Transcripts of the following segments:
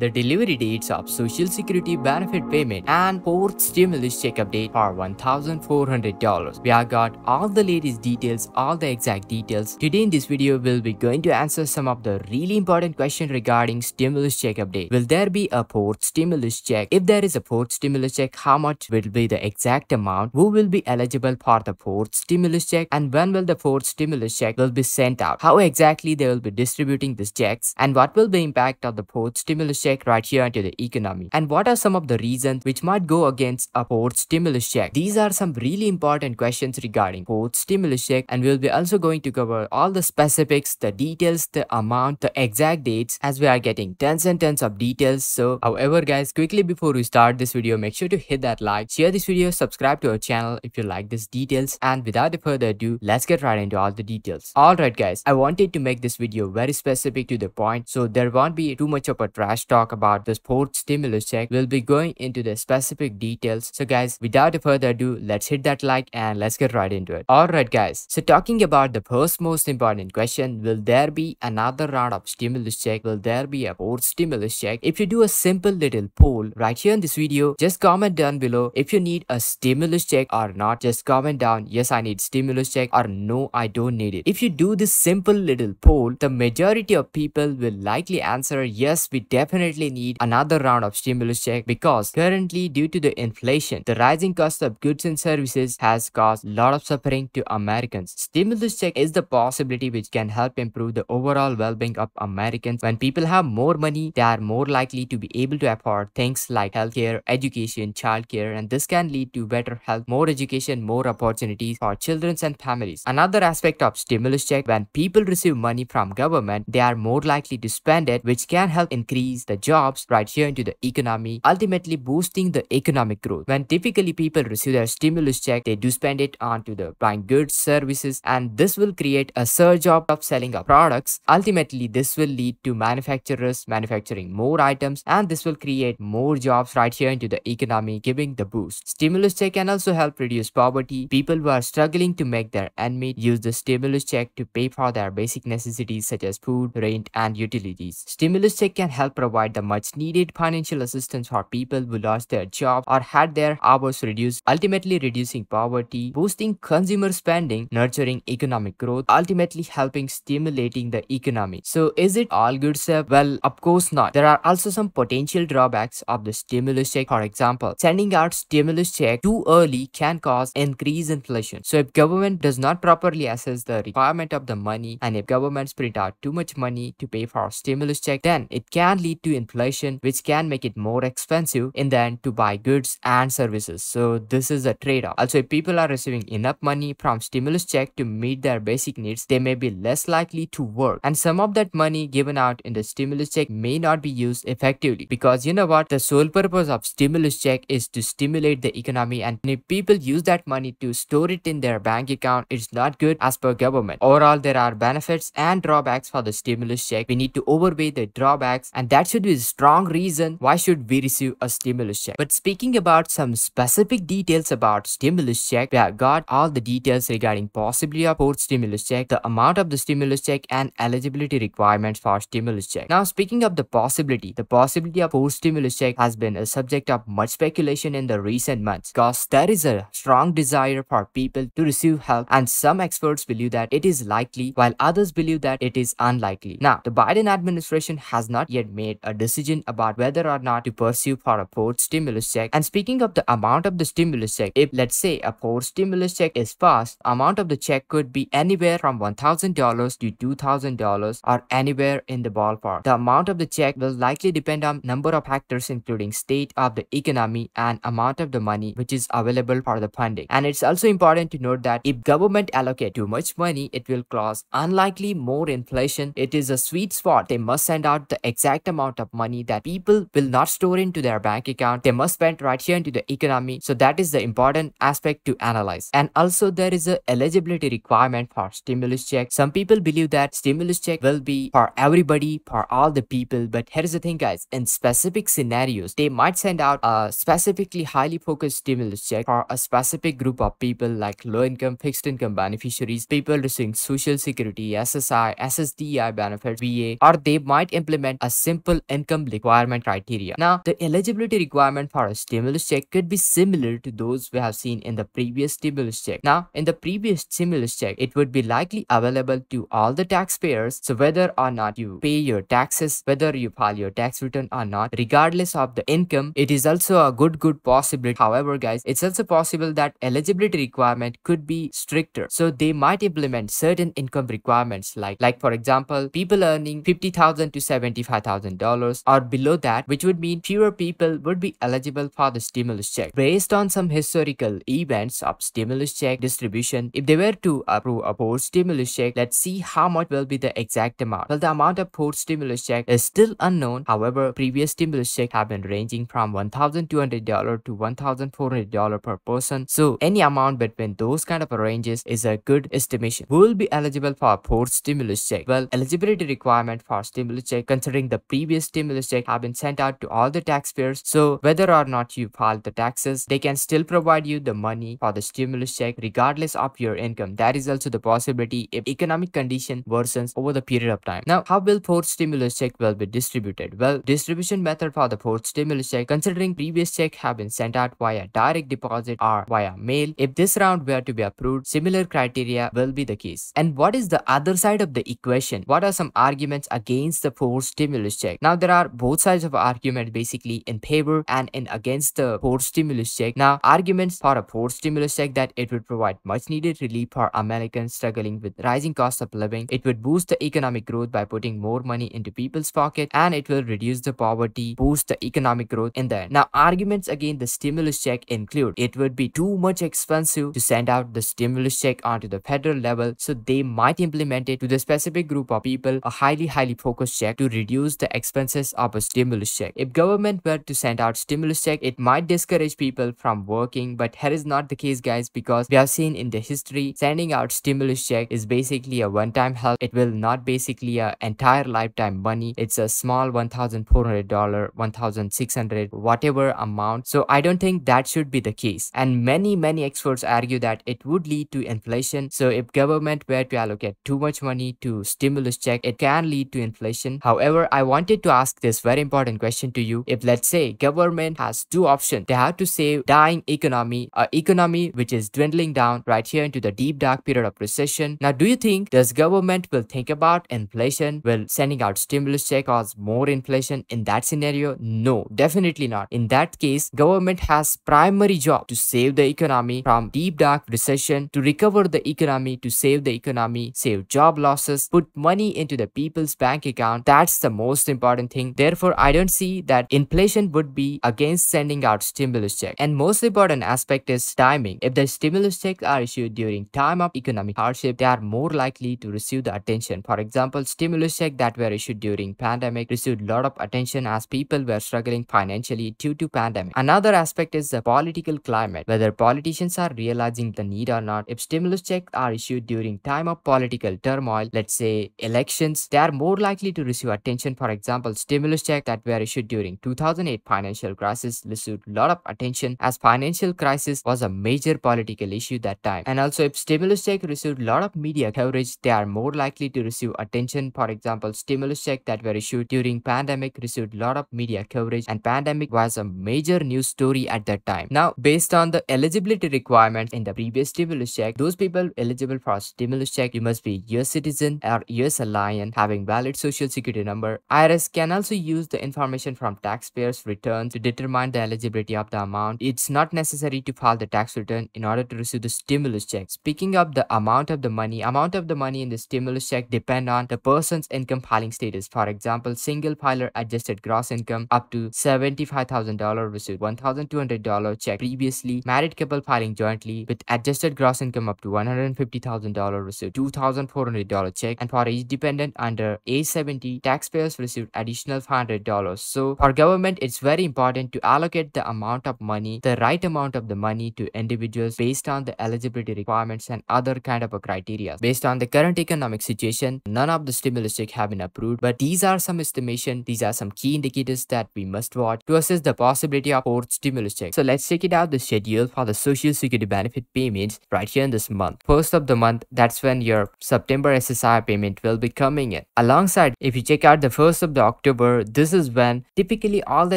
the delivery dates of Social Security benefit payment, and fourth stimulus check update for $1,400. We have got all the latest details, all the exact details. Today in this video, we'll be going to answer some of the really important questions regarding stimulus check update. Will there be a fourth stimulus check? If there is a fourth stimulus check, how much will be the exact amount? Who will be eligible for the fourth stimulus check? And when will the fourth stimulus check will be sent out? How exactly they will be distributing these checks? And what will be the impact of the fourth stimulus check right here into the economy? And what are some of the reasons which might go against a fourth stimulus check? These are some really important questions regarding fourth stimulus check, and we'll be also going to cover all the specifics, the details, the amount, the exact dates, as we are getting tons and tons of details. So however guys, quickly before we start this video, make sure to hit that like, share this video, subscribe to our channel if you like these details, and without further ado, let's get right into all the details. Alright guys, I wanted to make this video very specific to the point, so there won't be too much of a trash talk about this fourth stimulus check. We'll be going into the specific details. So guys, without further ado, let's hit that like and let's get right into it. Alright guys, so talking about the first most important question, will there be another round of stimulus check? Will there be a fourth stimulus check? If you do a simple little poll right here in this video, just comment down below if you need a stimulus check or not. Just comment down yes I need stimulus check or no I don't need it. If you do this simple little poll, the majority of people will likely answer yes, we definitely need another round of stimulus check, because currently due to the inflation, the rising cost of goods and services has caused a lot of suffering to Americans. Stimulus check is the possibility which can help improve the overall well-being of Americans. When people have more money, they are more likely to be able to afford things like healthcare, education, childcare, and this can lead to better health, more education, more opportunities for children and families. Another aspect of stimulus check, when people receive money from government, they are more likely to spend it, which can help increase the jobs right here into the economy, ultimately boosting the economic growth. When typically people receive their stimulus check, they do spend it onto the buying goods, services, and this will create a surge of selling of products. Ultimately, this will lead to manufacturers manufacturing more items, and this will create more jobs right here into the economy, giving the boost. Stimulus check can also help reduce poverty. People who are struggling to make their end meet use the stimulus check to pay for their basic necessities such as food, rent, and utilities. Stimulus check can help provide the much needed financial assistance for people who lost their job or had their hours reduced, ultimately reducing poverty, boosting consumer spending, nurturing economic growth, ultimately helping stimulating the economy. So is it all good stuff? Well, of course not. There are also some potential drawbacks of the stimulus check. For example, sending out stimulus check too early can cause increased inflation. So if government does not properly assess the requirement of the money, and if governments print out too much money to pay for stimulus check, then it can lead to inflation, which can make it more expensive in the end to buy goods and services. So this is a trade-off. Also, if people are receiving enough money from stimulus check to meet their basic needs, they may be less likely to work, and some of that money given out in the stimulus check may not be used effectively, because you know what, the sole purpose of stimulus check is to stimulate the economy, and if people use that money to store it in their bank account, it's not good as per government. Overall, there are benefits and drawbacks for the stimulus check. We need to overweigh the drawbacks, and that should be a strong reason why should we receive a stimulus check. But speaking about some specific details about stimulus check, we have got all the details regarding possibility of fourth stimulus check, the amount of the stimulus check, and eligibility requirements for stimulus check. Now, speaking of the possibility of fourth stimulus check has been a subject of much speculation in the recent months, because there is a strong desire for people to receive help, and some experts believe that it is likely while others believe that it is unlikely. Now, the Biden administration has not yet made a decision about whether or not to pursue for a fourth stimulus check. And speaking of the amount of the stimulus check, if let's say a fourth stimulus check is passed, amount of the check could be anywhere from $1,000 to $2,000 or anywhere in the ballpark. The amount of the check will likely depend on number of factors, including state of the economy and amount of the money which is available for the funding. And it's also important to note that if government allocate too much money, it will cause unlikely more inflation. It is a sweet spot. They must send out the exact amount of money that people will not store into their bank account. They must spend right here into the economy. So that is the important aspect to analyze. And also there is a eligibility requirement for stimulus check. Some people believe that stimulus check will be for everybody, for all the people. But here's the thing guys, in specific scenarios, they might send out a specifically highly focused stimulus check for a specific group of people like low income, fixed income beneficiaries, people receiving Social Security, SSI, SSDI benefits, VA, or they might implement a simple income requirement criteria. Now, the eligibility requirement for a stimulus check could be similar to those we have seen in the previous stimulus check. Now, in the previous stimulus check, it would be likely available to all the taxpayers. So whether or not you pay your taxes, whether you file your tax return or not, regardless of the income, it is also a good possibility. However, guys, it's also possible that eligibility requirement could be stricter. So they might implement certain income requirements like for example, people earning $50,000 to $75,000 or below that, which would mean fewer people would be eligible for the stimulus check. Based on some historical events of stimulus check distribution, if they were to approve a post stimulus check, let's see how much will be the exact amount. Well, the amount of post stimulus check is still unknown. However, previous stimulus check have been ranging from $1,200 to $1,400 per person. So any amount between those kind of ranges is a good estimation. Who will be eligible for a post stimulus check? Well, eligibility requirement for stimulus check considering the previous stimulus check have been sent out to all the taxpayers. So whether or not you file the taxes, they can still provide you the money for the stimulus check regardless of your income. That is also the possibility if economic condition worsens over the period of time. Now, how will post stimulus check will be distributed? Well, distribution method for the post stimulus check considering previous check have been sent out via direct deposit or via mail. If this round were to be approved, similar criteria will be the case. And what is the other side of the equation? What are some arguments against the post stimulus check? Now, there are both sides of argument basically in favor and in against the post stimulus check. Now, arguments for a post stimulus check that it would provide much needed relief for Americans struggling with rising cost of living. It would boost the economic growth by putting more money into people's pocket, and it will reduce the poverty, boost the economic growth in there. Now, arguments against the stimulus check include it would be too much expensive to send out the stimulus check onto the federal level, so they might implement it to the specific group of people, a highly focused check to reduce the expenses of a stimulus check. If government were to send out stimulus check, it might discourage people from working, but here is not the case, guys, because we have seen in the history sending out stimulus check is basically a one-time help. It will not basically a entire lifetime money. It's a small $1,400, $1,600, whatever amount. So I don't think that should be the case. And many experts argue that it would lead to inflation. So if government were to allocate too much money to stimulus check, it can lead to inflation. However, I wanted to ask this very important question to you. If let's say government has two options, they have to save dying economy, a economy which is dwindling down right here into the deep dark period of recession. Now, do you think this government will think about inflation? Will sending out stimulus check cause more inflation in that scenario? No, definitely not. In that case, government has primary job to save the economy from deep dark recession, to recover the economy, to save the economy, save job losses, put money into the people's bank account. That's the most important thing. Therefore, I don't see that inflation would be against sending out stimulus check. And most important aspect is timing. If the stimulus checks are issued during time of economic hardship, they are more likely to receive the attention. For example, stimulus checks that were issued during pandemic received a lot of attention as people were struggling financially due to pandemic. Another aspect is the political climate, whether politicians are realizing the need or not. If stimulus checks are issued during time of political turmoil, let's say elections, they are more likely to receive attention. For example, stimulus checks that were issued during 2008 financial crisis received a lot of attention as financial crisis was a major political issue that time. And also, if stimulus check received a lot of media coverage, they are more likely to receive attention. For example, stimulus check that were issued during pandemic received a lot of media coverage, and pandemic was a major news story at that time. Now, based on the eligibility requirements in the previous stimulus check, those people eligible for a stimulus check, you must be US citizen or US alien, having valid social security number. IRS can also use the information from taxpayers' returns to determine the eligibility of the amount. It's not necessary to file the tax return in order to receive the stimulus check. Speaking of the amount of the money in the stimulus check depend on the person's income filing status. For example, single filer adjusted gross income up to $75,000 received $1,200 check previously. Married couple filing jointly with adjusted gross income up to $150,000 received $2,400 check, and for each dependent under age 70, taxpayers received additional $500. So for government, it's very important to allocate the amount of money, the right amount of the money to individuals based on the eligibility requirements and other kind of a criteria. Based on the current economic situation, none of the stimulus check have been approved, but these are some estimation. These are some key indicators that we must watch to assess the possibility of fourth stimulus check. So let's check it out, the schedule for the social security benefit payments right here in this month. First of the month, that's when your September SSI payment will be coming in. Alongside, if you check out the 1st of the October, this is when typically all the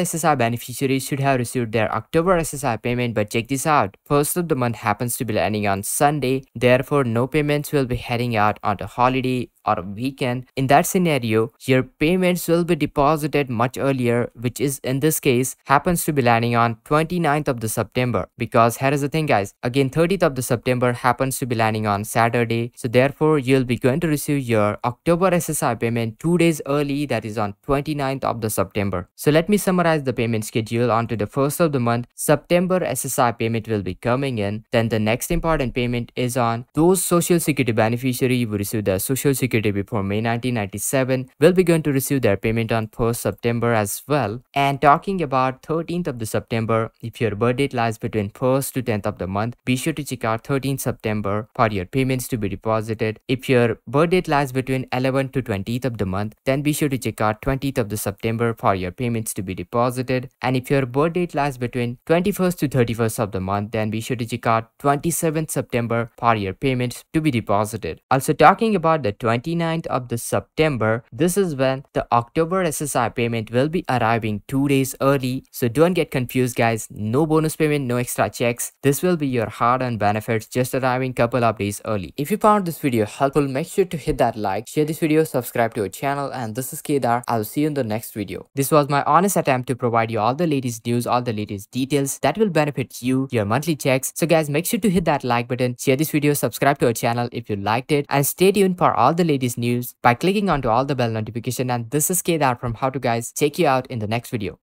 SSI beneficiaries should have received their October SSI payment. But check this out, first of the month happens to be landing on Sunday, therefore no payments will be heading out on the holiday or a weekend. In that scenario, your payments will be deposited much earlier, which is in this case happens to be landing on 29th of the September. Because here is the thing guys, again 30th of the September happens to be landing on Saturday, so therefore you'll be going to receive your October SSI payment 2 days early, that is on 29th of the September. So let me summarize the payment schedule. Onto the first of the month, September SSI payment will be coming in. Then the next important payment is on those social security beneficiary who received their social security before May 1997 will be going to receive their payment on 1st September as well. And talking about 13th of the September, if your birth date lies between 1st to 10th of the month, be sure to check out 13th September for your payments to be deposited. If your birth date lies between 11th to 20th of the month, then be sure to check out 20th of the September for your payments to be deposited. And if your birth date lies between 21st to 31st of the month, then be sure to check out 27th September for your payments to be deposited. Also talking about the 29th of the September, this is when the October SSI payment will be arriving 2 days early. So don't get confused guys, no bonus payment, no extra checks. This will be your hard-earned benefits just arriving couple of days early. If you found this video helpful, make sure to hit that like, share this video, subscribe to our channel, and this is Kedar. I'll see you in the next video. This was my honest attempt to provide you all the latest news, all the latest details that will benefit you, your monthly checks. So guys, make sure to hit that like button, share this video, subscribe to our channel if you liked it, and stay tuned for all the latest news by clicking onto all the bell notification. And this is Kedar from How To Guys. Check you out in the next video.